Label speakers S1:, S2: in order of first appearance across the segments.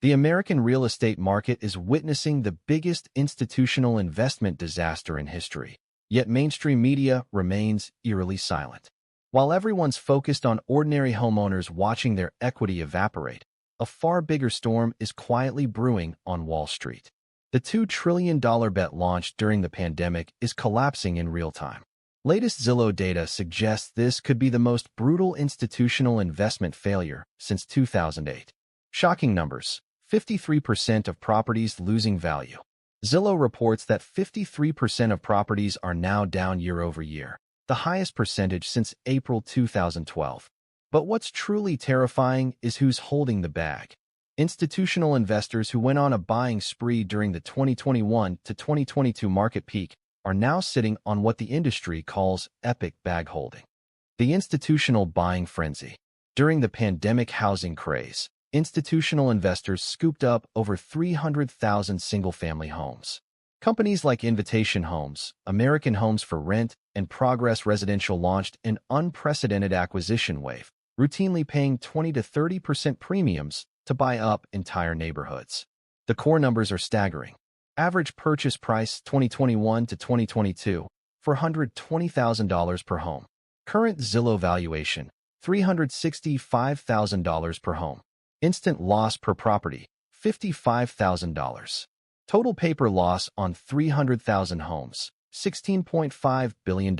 S1: The American real estate market is witnessing the biggest institutional investment disaster in history, yet mainstream media remains eerily silent. While everyone's focused on ordinary homeowners watching their equity evaporate, a far bigger storm is quietly brewing on Wall Street. The $2 trillion bet launched during the pandemic is collapsing in real time. Latest Zillow data suggests this could be the most brutal institutional investment failure since 2008. Shocking numbers: 53% of properties losing value. Zillow reports that 53% of properties are now down year over year, the highest percentage since April 2012. But what's truly terrifying is who's holding the bag. Institutional investors who went on a buying spree during the 2021 to 2022 market peak are now sitting on what the industry calls epic bag holding. The institutional buying frenzy. During the pandemic housing craze, institutional investors scooped up over 300,000 single-family homes. Companies like Invitation Homes, American Homes for Rent, and Progress Residential launched an unprecedented acquisition wave, routinely paying 20 to 30% premiums to buy up entire neighborhoods. The core numbers are staggering. Average purchase price 2021 to 2022, $420,000 per home. Current Zillow valuation, $365,000 per home. Instant loss per property, $55,000. Total paper loss on 300,000 homes, $16.5 billion.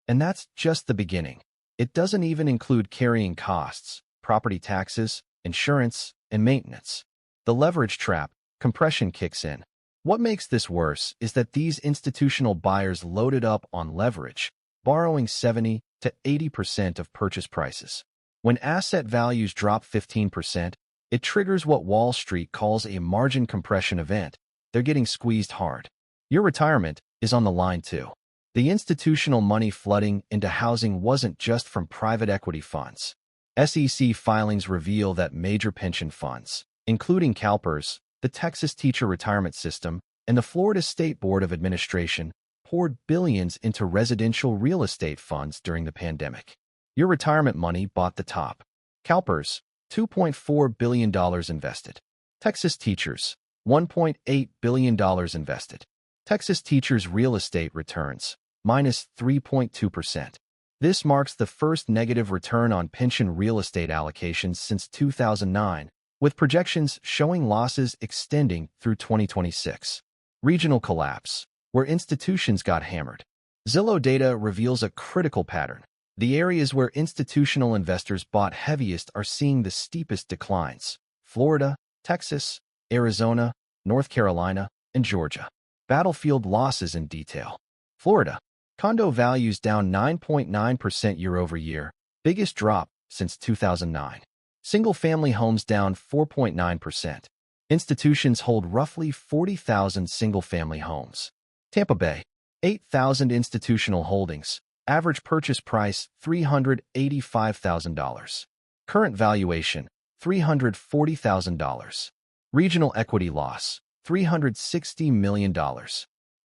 S1: And that's just the beginning. It doesn't even include carrying costs, property taxes, insurance, and maintenance. The leverage trap, compression kicks in. What makes this worse is that these institutional buyers loaded up on leverage, borrowing 70 to 80% of purchase prices. When asset values drop 15%, it triggers what Wall Street calls a margin compression event. They're getting squeezed hard. Your retirement is on the line too. The institutional money flooding into housing wasn't just from private equity funds. SEC filings reveal that major pension funds, including CalPERS, the Texas Teacher Retirement System, and the Florida State Board of Administration, poured billions into residential real estate funds during the pandemic. Your retirement money bought the top. CalPERS, $2.4 billion invested. Texas Teachers, $1.8 billion invested. Texas Teachers real estate returns, minus 3.2%. This marks the first negative return on pension real estate allocations since 2009, with projections showing losses extending through 2026. Regional collapse, where institutions got hammered. Zillow data reveals a critical pattern. The areas where institutional investors bought heaviest are seeing the steepest declines: Florida, Texas, Arizona, North Carolina, and Georgia. Battlefield losses in detail. Florida. Condo values down 9.9% year over year, biggest drop since 2009. Single-family homes down 4.9%. Institutions hold roughly 40,000 single-family homes. Tampa Bay. 8,000 institutional holdings. Average purchase price, $385,000. Current valuation, $340,000. Regional equity loss, $360 million.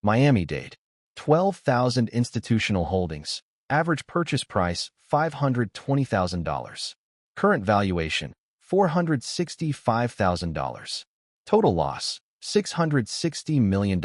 S1: Miami-Dade. 12,000 institutional holdings. Average purchase price, $520,000. Current valuation, $465,000. Total loss, $660 million.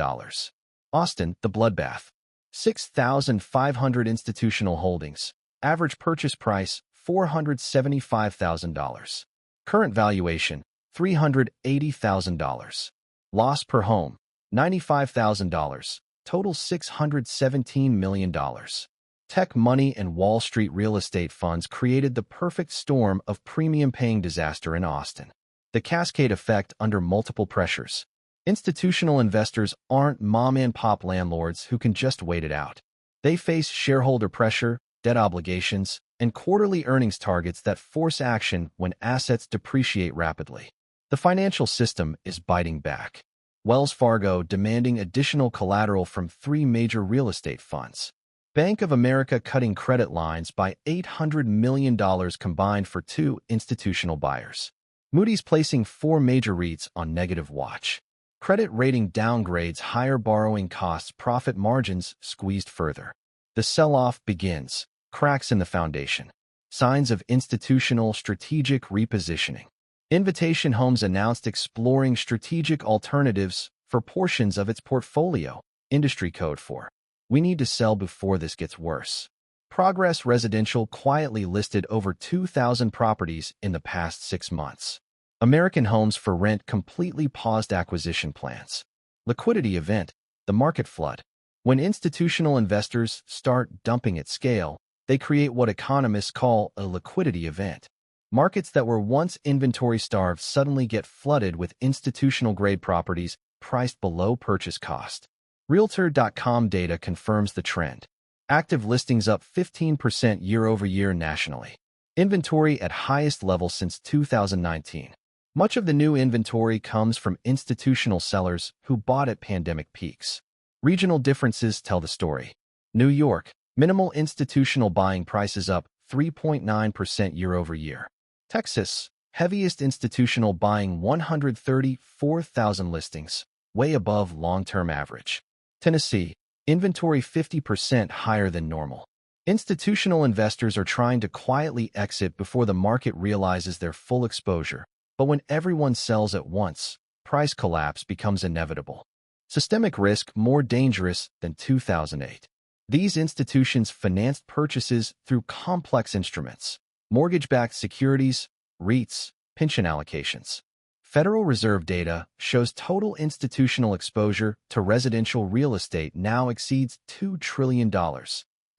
S1: Austin, the bloodbath. 6,500 institutional holdings. Average purchase price, $475,000. Current valuation, $380,000. Loss per home, $95,000. Total $617 million. Tech money and Wall Street real estate funds created the perfect storm of premium-paying disaster in Austin. The cascade effect under multiple pressures. Institutional investors aren't mom-and-pop landlords who can just wait it out. They face shareholder pressure, debt obligations, and quarterly earnings targets that force action when assets depreciate rapidly. The financial system is biting back. Wells Fargo demanding additional collateral from 3 major real estate funds. Bank of America cutting credit lines by $800 million combined for 2 institutional buyers. Moody's placing 4 major REITs on negative watch. Credit rating downgrades, higher borrowing costs, profit margins squeezed further. The sell-off begins, cracks in the foundation. Signs of institutional strategic repositioning. Invitation Homes announced exploring strategic alternatives for portions of its portfolio. Industry code for "We need to sell before this gets worse." Progress Residential quietly listed over 2,000 properties in the past 6 months. American Homes for Rent completely paused acquisition plans. Liquidity event, the market flood. When institutional investors start dumping at scale, they create what economists call a liquidity event. Markets that were once inventory-starved suddenly get flooded with institutional-grade properties priced below purchase cost. Realtor.com data confirms the trend. Active listings up 15% year-over-year nationally. Inventory at highest level since 2019. Much of the new inventory comes from institutional sellers who bought at pandemic peaks. Regional differences tell the story. New York, minimal institutional buying prices up 3.9% year-over-year. Texas, heaviest institutional buying 134,000 listings, way above long-term average. Tennessee, inventory 50% higher than normal. Institutional investors are trying to quietly exit before the market realizes their full exposure, but when everyone sells at once, price collapse becomes inevitable. Systemic risk more dangerous than 2008. These institutions financed purchases through complex instruments, mortgage-backed securities, REITs, pension allocations. Federal Reserve data shows total institutional exposure to residential real estate now exceeds $2 trillion,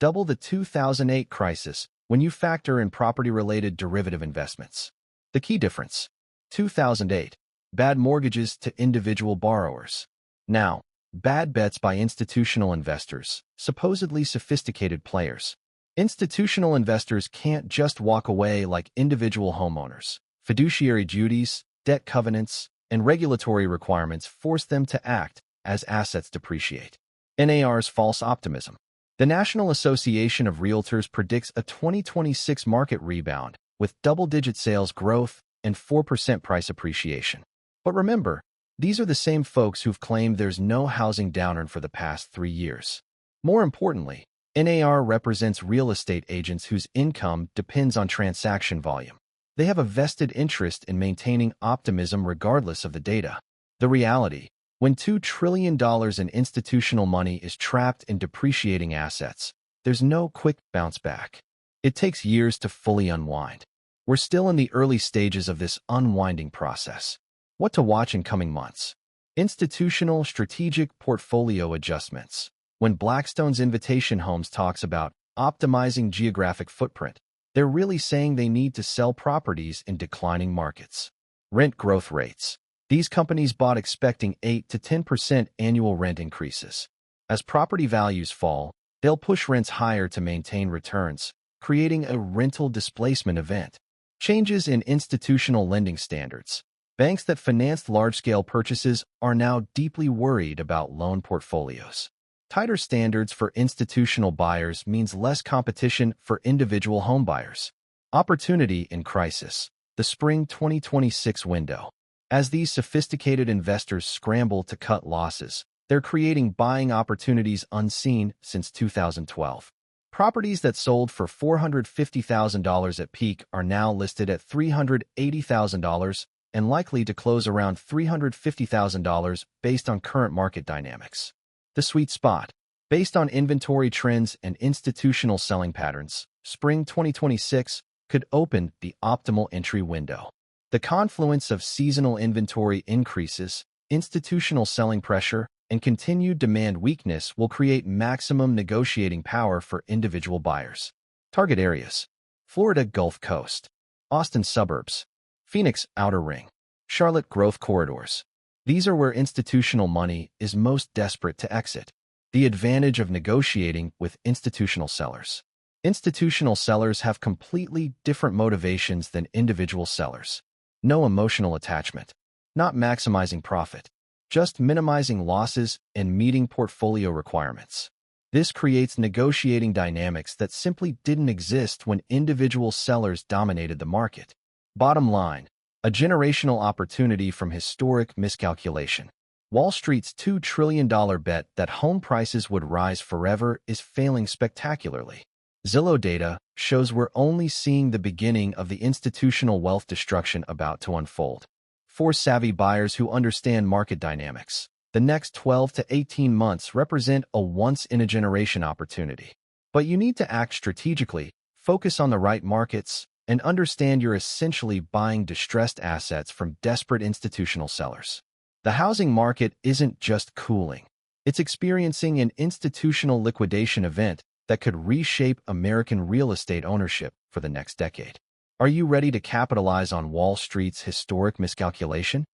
S1: double the 2008 crisis when you factor in property-related derivative investments. The key difference: 2008, bad mortgages to individual borrowers. Now, bad bets by institutional investors, supposedly sophisticated players. Institutional investors can't just walk away like individual homeowners. Fiduciary duties, debt covenants, and regulatory requirements force them to act as assets depreciate. NAR's false optimism. The National Association of Realtors predicts a 2026 market rebound with double-digit sales growth and 4% price appreciation. But remember, these are the same folks who've claimed there's no housing downturn for the past 3 years. More importantly, NAR represents real estate agents whose income depends on transaction volume. They have a vested interest in maintaining optimism regardless of the data. The reality: when $2 trillion in institutional money is trapped in depreciating assets, there's no quick bounce back. It takes years to fully unwind. We're still in the early stages of this unwinding process. What to watch in coming months? Institutional strategic portfolio adjustments. When Blackstone's Invitation Homes talks about optimizing geographic footprint, they're really saying they need to sell properties in declining markets. Rent growth rates. These companies bought expecting 8 to 10% annual rent increases. As property values fall, they'll push rents higher to maintain returns, creating a rental displacement event. Changes in institutional lending standards. Banks that financed large-scale purchases are now deeply worried about loan portfolios. Tighter standards for institutional buyers means less competition for individual homebuyers. Opportunity in crisis. The spring 2026 window. As these sophisticated investors scramble to cut losses, they're creating buying opportunities unseen since 2012. Properties that sold for $450,000 at peak are now listed at $380,000 and likely to close around $350,000 based on current market dynamics. The sweet spot. Based on inventory trends and institutional selling patterns, spring 2026 could open the optimal entry window. The confluence of seasonal inventory increases, institutional selling pressure, and continued demand weakness will create maximum negotiating power for individual buyers. Target areas: Florida Gulf Coast, Austin suburbs, Phoenix Outer Ring, Charlotte growth corridors. These are where institutional money is most desperate to exit. The advantage of negotiating with institutional sellers. Institutional sellers have completely different motivations than individual sellers. No emotional attachment. Not maximizing profit. Just minimizing losses and meeting portfolio requirements. This creates negotiating dynamics that simply didn't exist when individual sellers dominated the market. Bottom line: a generational opportunity from historic miscalculation. Wall Street's $2 trillion bet that home prices would rise forever is failing spectacularly. Zillow data shows we're only seeing the beginning of the institutional wealth destruction about to unfold. For savvy buyers who understand market dynamics, the next 12 to 18 months represent a once-in-a-generation opportunity. But you need to act strategically, focus on the right markets, and understand you're essentially buying distressed assets from desperate institutional sellers. The housing market isn't just cooling. It's experiencing an institutional liquidation event that could reshape American real estate ownership for the next decade. Are you ready to capitalize on Wall Street's historic miscalculation?